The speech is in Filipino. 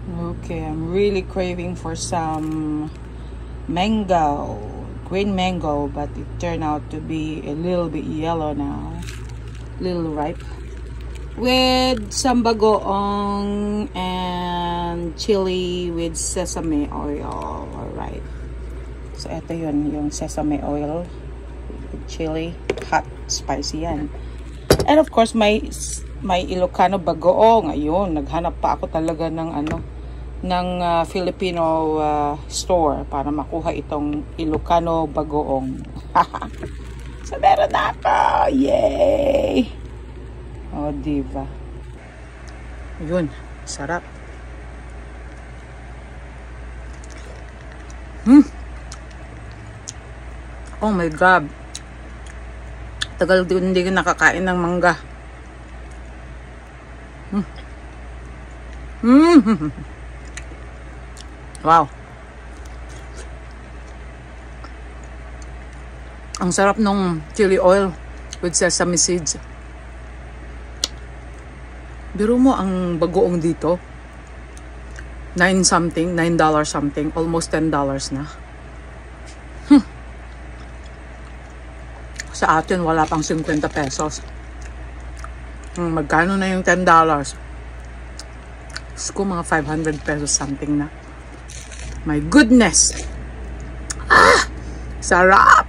Okay, I'm really craving for some mango, green mango, but it turned out to be a little bit yellow now, little ripe. With some bagoong and chili with sesame oil. Alright. So, ito yun, yung sesame oil with chili. Hot, spicy yan. And of course, may Ilocano bagoong. Ayun, naghanap pa ako talaga ng Filipino store para makuha itong Ilocano bagoong. So, meron na ako! Yay! Oh, diba? Yun, sarap. Oh my God. Tagal din hindi nakakain ng mangga. Wow. Ang sarap nung chili oil with sesame seeds. Biro mo ang bagoong dito. $9 something, almost $10 na. Sa atin, wala pang 50 pesos. Magkano na yung $10? Ko mga 500 pesos something na. My goodness! Ah! Sarap!